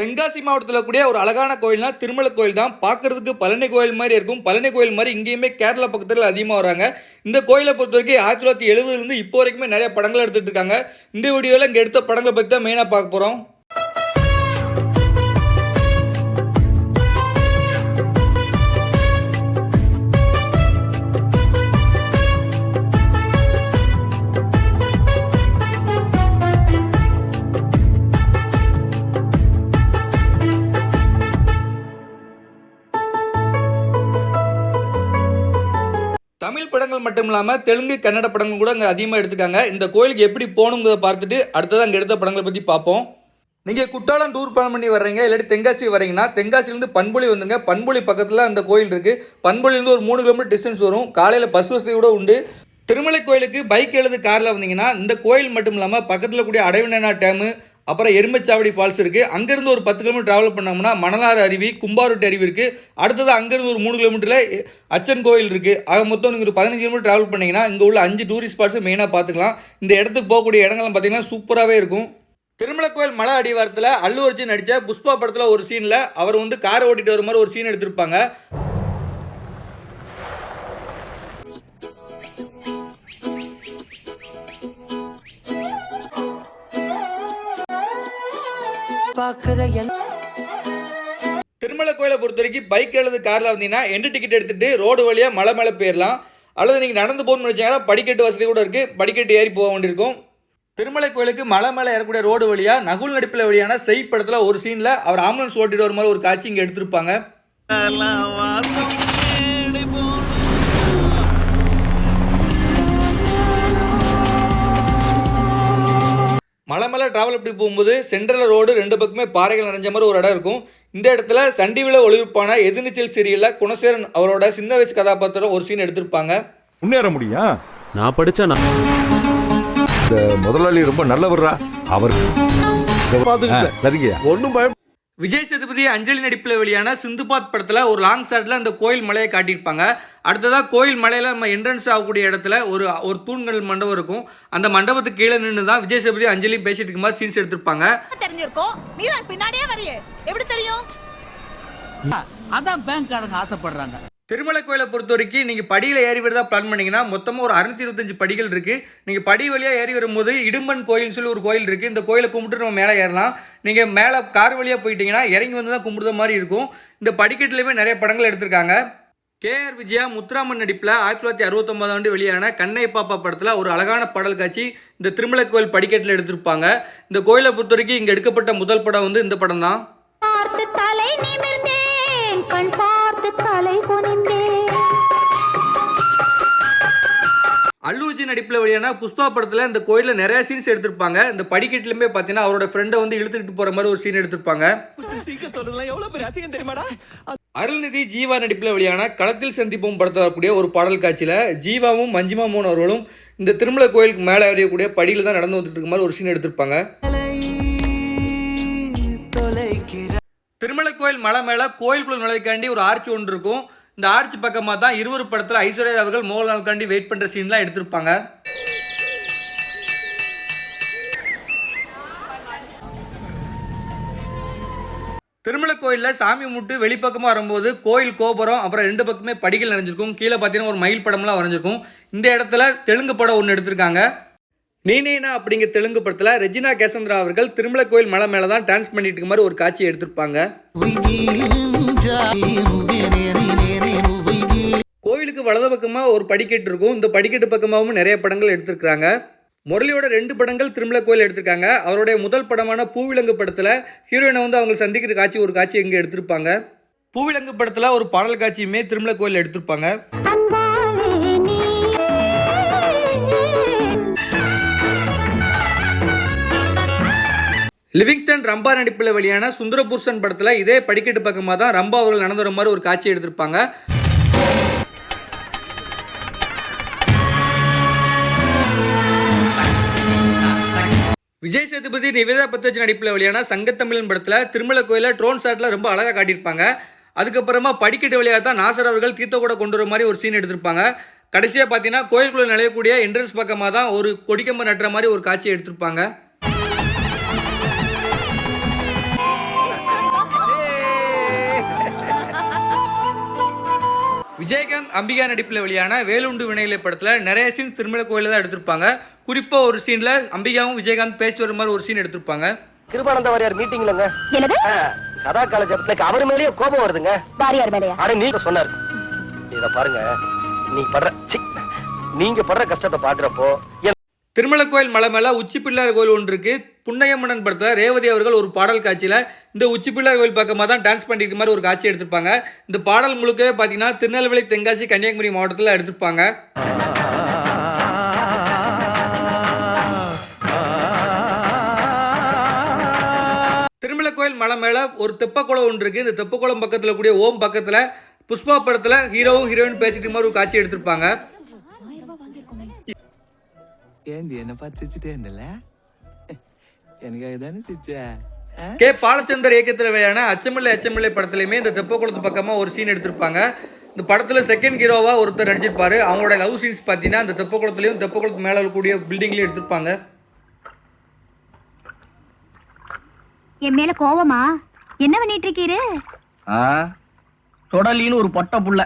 தென்காசி மாவட்டத்தில் கூடிய ஒரு அழகான கோயில்னா திருமலை கோயில் தான். பார்க்கறதுக்கு பழனி கோயில் மாதிரி இருக்கும். பழனி கோயில் மாதிரி இங்கேயுமே கேரளா பக்கத்தில் அதிகமாக வராங்க. இந்த கோயிலை பொறுத்த வரைக்கும் 1970 இப்போ வரைக்குமே நிறைய படங்கள் எடுத்துகிட்டு இருக்காங்க. இந்த வீடியோவில் இங்கே எடுத்த படங்களை பற்றி தான் மெயினாக பார்க்க போகிறோம். தமிழ் படங்கள் மட்டும் இல்லாமல் தெலுங்கு கன்னட படங்கள் கூட அங்கே அதிகமாக எடுத்துக்காங்க. இந்த கோயிலுக்கு எப்படி போகணுங்கிறத பார்த்துட்டு அடுத்ததான் அங்கே எடுத்த படங்களை பற்றி பார்ப்போம். நீங்கள் குற்றாலம் டூர் பிளான் பண்ணி வர்றீங்க, இல்லாட்டி தென்காசி வரீங்கன்னா தென்காசிலேருந்து பண்பொழி வந்துங்க. பண்பொழி பக்கத்தில் அந்த கோயில் இருக்குது. பண்பொழிலேருந்து ஒரு 3 கிலோமீட்டர் டிஸ்டன்ஸ் வரும். காலையில் பஸ் வசதி கூட உண்டு. திருமலை கோயிலுக்கு பைக் எழுது காரில் வந்தீங்கன்னா இந்த கோயில் மட்டும் இல்லாமல் பக்கத்தில் கூடிய அடைவினா டேமு, அப்புறம் எருமைச்சாவடி ஃபால்ஸ் இருக்குது. அங்கேருந்து ஒரு 10 கிலோமீட்டர் ட்ராவல் பண்ணோம்னா மணலாறு அருவி, கும்பாரொட்டி அருவி இருக்குது. அடுத்தது அங்கேருந்து ஒரு 3 கிலோமீட்டரில் அச்சன் கோயில் இருக்குது. ஆக மொத்தம் நீங்கள் ஒரு 15 கிலோமீட்டர் ட்ராவல் பண்ணிங்கன்னா இங்கே உள்ள 5 டூரிஸ்ட் ஸ்பாட்ஸும் மெயினாக பார்த்துக்கலாம். இந்த இடத்துக்கு போகக்கூடிய இடங்கள்லாம் பார்த்தீங்கன்னா சூப்பராகவே இருக்கும். திருமலை கோயில் மலை அடிவாரத்தில் அல்லு அர்ஜுன் நடித்த புஷ்பா படத்தில் ஒரு சீனில் அவர் வந்து காரை ஓட்டிகிட்டு வர மாதிரி ஒரு சீன் எடுத்திருப்பாங்க. திருமலை கோயிலை பொறுத்த வரைக்கும் பைக் அல்லது காரில் வந்தீங்கன்னா எண்டு டிக்கெட் எடுத்துகிட்டு ரோடு வழியாக மலை மேலே போயிடலாம். அல்லது நீங்கள் நடந்து போகணும்னு நினச்சிங்கன்னா படிக்கட்டு வசதி கூட இருக்குது. படிக்கட்டு ஏறி போக வேண்டியிருக்கும். திருமலை கோயிலுக்கு மலை மேலே ஏறக்கூடிய ரோடு வழியாக நகுல் நடிப்பில் வழியான செய் படத்தில் ஒரு சீனில் அவர் ஆம்புலன்ஸ் ஓட்டிட்டு வர மாதிரி ஒரு காட்சி இங்கே எடுத்திருப்பாங்க. மலை மேலே ட்ராவல் எப்படி போகும்போது சென்ட்ரல் ரோடு 2 பக்கமே பாறைகள் நிறைஞ்ச மாதிரி ஒரு இடம் இருக்கும். இந்த இடத்துல சண்டிவில ஒளிபரப்பான எதிர்நீச்சல் சீரியலில் குணசேரன் அவரோட சின்ன வயசு கதாபாத்திரம் ஒரு சீன் எடுத்திருப்பாங்க. முன்னேற முடியும். நான் படிச்சா இந்த முதலாளி ரொம்ப நல்லவர்ரா. அவர் சரிங்க ஒன்றும் பயம். விஜய் சேதுபதி அஞ்சலி நடிப்பில் வெளியான சிந்துபாத் படத்தில் ஒரு லாங் ஷாட்டில் அந்த கோயில் மலையை காட்டியிருப்பாங்க. அடுத்ததாக கோயில் மலையில் நம்ம என்ட்ரன்ஸ் ஆகக்கூடிய இடத்துல ஒரு தூண்கள் மண்டபம் இருக்கும். அந்த மண்டபத்துக்கு கீழே நின்று தான் விஜய் சேதுபதி அஞ்சலி பேசிட்டு இருக்கும் மாதிரி சீன்ஸ் எடுத்திருப்பாங்க. தெரிஞ்சிருக்கோம், நீ தான் பின்னாடியே வரையே, எப்படி தெரியும்? அதான் பேங்க்காரங்க ஆசைப்படுறாங்க. திருமலை கோயிலை பொறுத்த வரைக்கும் நீங்கள் படியில் ஏறி வரதா பிளான் பண்ணிங்கன்னா மொத்தமாக ஒரு 625 படிகள் இருக்குது. நீங்கள் படி வழியாக ஏறி வரும்போது இடும்பன் கோயில்னு சொல்லி ஒரு கோயில் இருக்குது. இந்த கோயிலை கும்பிட்டு நம்ம மேலே ஏறலாம். நீங்கள் மேலே கார் வழியாக போயிட்டீங்கன்னா இறங்கி வந்து தான் கும்பிடுற மாதிரி இருக்கும். இந்த படிக்கட்டுலேயுமே நிறைய படங்கள் எடுத்திருக்காங்க. KR விஜயா முத்துராமன் நடிப்பில் 1969 வெளியான கண்ணை பாப்பா படத்தில் ஒரு அழகான பாடல் காட்சி இந்த திருமலை கோயில் படிக்கட்டில் எடுத்திருப்பாங்க. இந்த கோயிலை பொறுத்த வரைக்கும் இங்கே எடுக்கப்பட்ட முதல் படம் வந்து இந்த படம் தான். அல்லு அர்ஜுன் நடிப்பில் வெளியான புஷ்பா படத்தில் இந்த கோயிலில் நிறைய சீன்ஸ் எடுத்திருப்பாங்க. இந்த படிக்கட்டுலையுமே பார்த்தீங்கன்னா அவரோட ஃப்ரெண்டை வந்து இழுத்துக்கிட்டு போகிற மாதிரி ஒரு சீன் எடுத்திருப்பாங்க. அருள்நிதி ஜீவா நடிப்பில் வெளியான களத்தில் சந்திப்போம் படத்தில் வரக்கூடிய ஒரு பாடல் காட்சியில் ஜீவாவும் மஞ்சிமா மோகன் அவர்களும் இந்த திருமலை கோயிலுக்கு மேலே அறியக்கூடிய படியில் தான் நடந்து வந்துட்டு இருக்க மாதிரி ஒரு சீன் எடுத்திருப்பாங்க. திருமலை கோயில் மலை மேலே கோயிலுக்குள்ள நுழைக்காண்டி ஒரு ஆர்ச்சி ஒன்று இருக்கும். இந்த ஆர்ச்சி பக்கமாக தான் 20 படத்தில் ஐஸ்வர்யா அவர்கள் மோகன்லாலுக்காண்டி வெயிட் பண்ணுற சீன்லாம் எடுத்திருப்பாங்க. திருமலை கோயிலில் சாமி முட்டு வெளிப்பக்கமாக வரும்போது கோயில் கோபுரம் அப்புறம் 2 பக்கமே படிகள் நிறைஞ்சிருக்கும். கீழே பார்த்தீங்கன்னா ஒரு மயில் படம்லாம் வரைஞ்சிருக்கும். இந்த இடத்துல தெலுங்கு படம் ஒன்று எடுத்திருக்காங்க. நீனேனா அப்படிங்கிற தெலுங்கு படத்தில் ரெஜினா கேசந்திரா அவர்கள் திருமலை கோயில் மலை மேலே தான் டான்ஸ் பண்ணிட்டு இருக்க மாதிரி ஒரு காட்சி எடுத்திருப்பாங்க. கோயிலுக்கு வலது பக்கமாக ஒரு படிக்கட்டு இருக்கும். இந்த படிக்கட்டு பக்கமாகவும் நிறைய படங்கள் எடுத்திருக்கிறாங்க. முரளியோட 2 படங்கள் திருமலை கோயில் எடுத்திருக்காங்க. அவருடைய முதல் படமான பூவிலங்கு படத்தில் ஹீரோயினை வந்து அவங்க சந்திக்கிற காட்சி ஒரு காட்சி இங்கே எடுத்திருப்பாங்க. பூவிலங்கு படத்தில் ஒரு பாடல் காட்சியுமே திருமலை கோயில் எடுத்திருப்பாங்க. லிவிங்ஸ்டன் ரம்பா நடிப்பில் வெளியான சுந்தரபூஷன் படத்தில் இதே படிக்கட்டு பக்கமாக தான் ரம்பா அவர்கள் நடந்து வர மாதிரி ஒரு காட்சி எடுத்திருப்பாங்க. விஜய் சேதுபதி நிவேதா பத்ராஜ் நடிப்பில் வெளியான சங்கத்தமிழன் படத்தில் திருமலை கோயிலில் ட்ரோன் ஷாட்டில் ரொம்ப அழகாக காட்டியிருப்பாங்க. அதுக்கப்புறமா படிக்கட்டு வழியாக தான் நாசர் அவர்கள் தீர்த்த கூட கொண்டு வர மாதிரி ஒரு சீன் எடுத்திருப்பாங்க. கடைசியாக பார்த்தீங்கன்னா கோயிலுக்குள்ளே நுழையக்கூடிய என்ட்ரன்ஸ் பக்கமாக தான் ஒரு கொடிக்கம்பு நட்டுற மாதிரி ஒரு காட்சி எடுத்திருப்பாங்க. விஜயகாந்த் அம்பிகா நடிப்பில் வெளியான வேலுண்டு வினையிலை படத்தில் நிறைய சீன் திருமலை கோயிலில் தான் எடுத்திருப்பாங்க. குறிப்பாக ஒரு சீனில் அம்பிகாவும் விஜயகாந்த் பேசி வர மாதிரி ஒரு சீன் எடுத்திருப்பாங்க. கிருபானந்த வாரியார் மீட்டிங்லங்க என்னது கதா காலஜபத்துக்கு அவர் மேலேயே கோபம் வருதுங்க. வாரியார் மேலையா? அட நீங்க சொன்னாரு. இத பாருங்க, நீங்க படுற கஷ்டத்தை பாக்குறப்போ திருமலை கோயில் மலை மேலே உச்சி பிள்ளையார் கோயில் ஒன்று இருக்கு. புண்ணையம்மன் படத்தில் ரேவதி அவர்கள் ஒரு பாடல் காட்சியில் இந்த உச்சி பிள்ளையார் கோயில் பக்கமாக தான் டான்ஸ் பண்ணிட்டு மாதிரி ஒரு காட்சி எடுத்திருப்பாங்க. இந்த பாடல் முழுக்கவே பார்த்தீங்கன்னா திருநெல்வேலி, தென்காசி, கன்னியாகுமரி மாவட்டத்தில் எடுத்திருப்பாங்க. திருமலை கோயில் மலை மேலே ஒரு தெப்பக்குளம் ஒன்று இருக்குது. இந்த தெப்பக்குளம் பக்கத்தில் கூடிய ஓம் பக்கத்தில் புஷ்பா படத்தில் ஹீரோவும் ஹீரோயின் பேசிட்டு மாதிரி ஒரு காட்சி எடுத்திருப்பாங்க. என்ன பார்த்து சிரிச்சுட்டே இருந்தல எனக்காக தானே சிரிச்சா? கே பாலச்சந்தர் இயக்கத்தில் வெளியான அச்சமில்லை படத்துலையுமே இந்த தெப்பக்குளத்து பக்கமாக ஒரு சீன் எடுத்திருப்பாங்க. இந்த படத்தில் செகண்ட் ஹீரோவாக ஒருத்தர் நடிச்சிருப்பாரு. அவங்களோட லவ் சீன்ஸ் பார்த்தீங்கன்னா இந்த தெப்பக்குளத்துலையும் தெப்பக்குளத்து மேலே இருக்கக்கூடிய பில்டிங்லையும் எடுத்திருப்பாங்க. என் மேல கோவமா? என்ன பண்ணிட்டு இருக்கீரு? தொடலின்னு ஒரு பொட்ட புள்ள,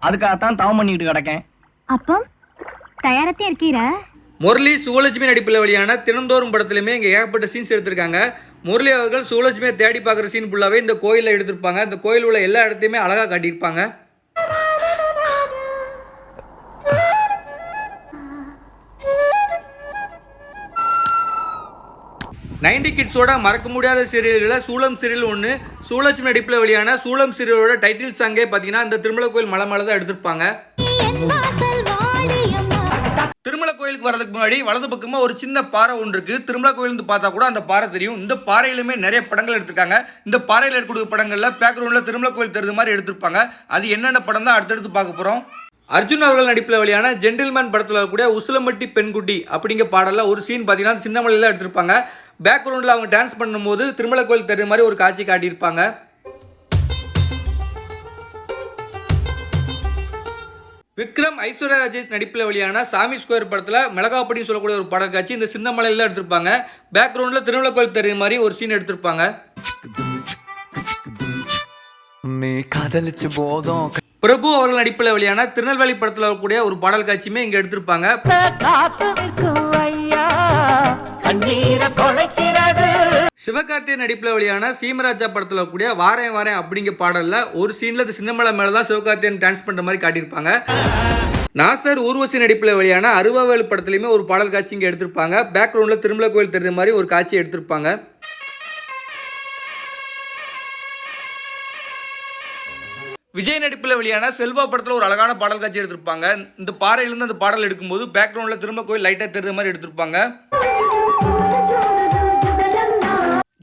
அதுக்காகத்தான் தவம் பண்ணிட்டு கிடக்கேன். அப்போ தயாரத்தே இருக்கீரா? முரளி சுவலட்சுமி நடிப்பில் வெளியான தினந்தோறும் படத்துலையுமே இங்கே ஏகப்பட்ட சீன்ஸ் எடுத்திருக்காங்க. முரளி அவர்கள் சுவலட்சுமியை தேடி பார்க்குற சீன் ஃபுல்லாகவே இந்த கோயிலில் எடுத்திருப்பாங்க. இந்த கோயில் உள்ள எல்லா இடத்தையுமே அழகாக காட்டியிருப்பாங்க. 90 கிட்ஸோட மறக்க முடியாத சீரியல்களில் சூளம் சீரியல் ஒன்று. சுவலட்சுமி நடிப்பில் வெளியான சூளம் சீரியலோட டைட்டில் சாங்கே பார்த்தீங்கன்னா இந்த திருமலை கோயில் மலை மேலே தான் எடுத்திருப்பாங்க. திருமலை கோயிலுக்கு வரதுக்கு முன்னாடி வலது பக்கமாக ஒரு சின்ன பாறை ஒன்று இருக்குது. திருமலை கோயிலிருந்து பார்த்தா கூட அந்த பாறை தெரியும். இந்த பாறையிலுமே நிறைய படங்கள் எடுத்திருக்காங்க. இந்த பாறையில் எடுக்கக்கூடிய படங்களில் பேக்ரவுண்டில் திருமலை கோயில் தெரிஞ்ச மாதிரி எடுத்திருப்பாங்க. அது என்னென்ன படம் தான் அடுத்தடுத்து பார்க்க போகிறோம். அர்ஜுன் அவர்கள் நடிப்பில் வெளியான ஜென்டில்மேன் படத்தில் கூட உசிலம்பட்டி பெண்குட்டி அப்படிங்கிற பாடலில் ஒரு சீன் பார்த்தீங்கன்னா சின்னமலையில் எடுத்திருப்பாங்க. பேக்ரவுண்டில் அவங்க டான்ஸ் பண்ணும்போது திருமலை கோயில் தெரிஞ்ச மாதிரி ஒரு காட்சி காட்டியிருப்பாங்க. விக்ரம் ஐஸ்வர்யா ராஜேஷ் நடிப்பில் வெளியான சாமி ஸ்கொயர் படத்தில் மிளகாப்படின்னு சொல்லக்கூடிய ஒரு பாடல் காட்சி இந்த சின்னமலையில் எடுத்திருப்பாங்க. பேக்ரவுண்டில் திருமலை கோயில் தெரிஞ்ச மாதிரி ஒரு சீன் எடுத்திருப்பாங்க. பிரபு அவர்கள் நடிப்பில் வெளியான திருநெல்வேலி படத்தில் வரக்கூடிய ஒரு பாடல் காட்சியுமே இங்கே எடுத்திருப்பாங்க. சிவகார்த்திகேயன் நடிப்பில் வெளியான சீமராஜா படத்தில் வரக்கூடிய வாரேன் வாரேன் அப்படிங்கிற பாடலில் ஒரு சீனில் சின்னமலை மேலே தான் சிவகார்த்திகேயன் டான்ஸ் பண்ணுற மாதிரி காட்டியிருப்பாங்க. நாசர் ஊர்வசி நடிப்பில் வெளியான அருவாவேலு படத்துலையுமே ஒரு பாடல் காட்சி இங்கே எடுத்திருப்பாங்க. பேக்ரவுண்டில் திருமலை கோயில் தெரிஞ்ச மாதிரி ஒரு காட்சி எடுத்திருப்பாங்க. விஜய் நடிப்பில் வெளியான செல்வா படத்தில் ஒரு அழகான பாடல் காட்சி எடுத்திருப்பாங்க. இந்த பாறையிலிருந்து அந்த பாடல் எடுக்கும்போது பேக்ரவுண்டில் திரும்ப கோயில் லைட்டாக தெரிஞ்ச மாதிரி எடுத்திருப்பாங்க.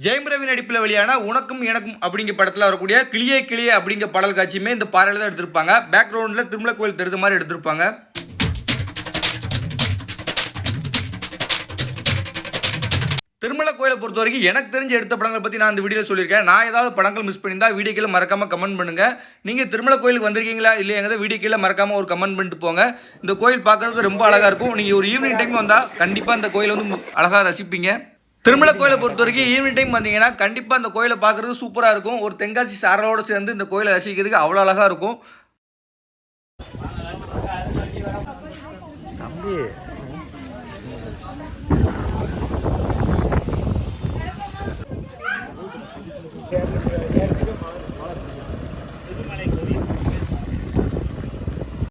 ஜெயம் ரவி நடிப்பில் வெளியான உனக்கும் எனக்கும் அப்படிங்கிற படத்தில் வரக்கூடிய கிளியே கிளியே அப்படிங்கிற பாடல் காட்சியுமே இந்த பாறையில் தான் எடுத்திருப்பாங்க. பேக்ரவுண்டில் திருமலை கோயில் தெரிஞ்ச மாதிரி எடுத்திருப்பாங்க. திருமலை கோயிலை பொறுத்த வரைக்கும் எனக்கு தெரிஞ்ச எடுத்த படங்களை பற்றி நான் இந்த வீடியோவில் சொல்லியிருக்கேன். நான் ஏதாவது படங்கள் மிஸ் பண்ணியிருந்தா வீடியோ கீழே மறக்காமல் கமெண்ட் பண்ணுங்கள். நீங்கள் திருமலை கோயிலுக்கு வந்திருக்கீங்களா இல்லையாங்கிறத வீடியோ கீழே மறக்காமல் ஒரு கமெண்ட் பண்ணிட்டு போங்க. இந்த கோயில் பார்க்குறதுக்கு ரொம்ப அழகாக இருக்கும். நீங்கள் ஒரு ஈவினிங் டைம் வந்தால் கண்டிப்பாக இந்த கோயிலை வந்து அழகாக ரசிப்பீங்க. திருமலை கோயிலை பொறுத்த வரைக்கும் ஈவினிங் டைம் வந்தீங்கன்னா கண்டிப்பாக அந்த கோயிலை பார்க்குறது சூப்பராக இருக்கும். ஒரு தென்காசி சாரலோடு சேர்ந்து இந்த கோயிலை ரசிக்கிறதுக்கு அவ்வளோ அழகாக இருக்கும். தம்பி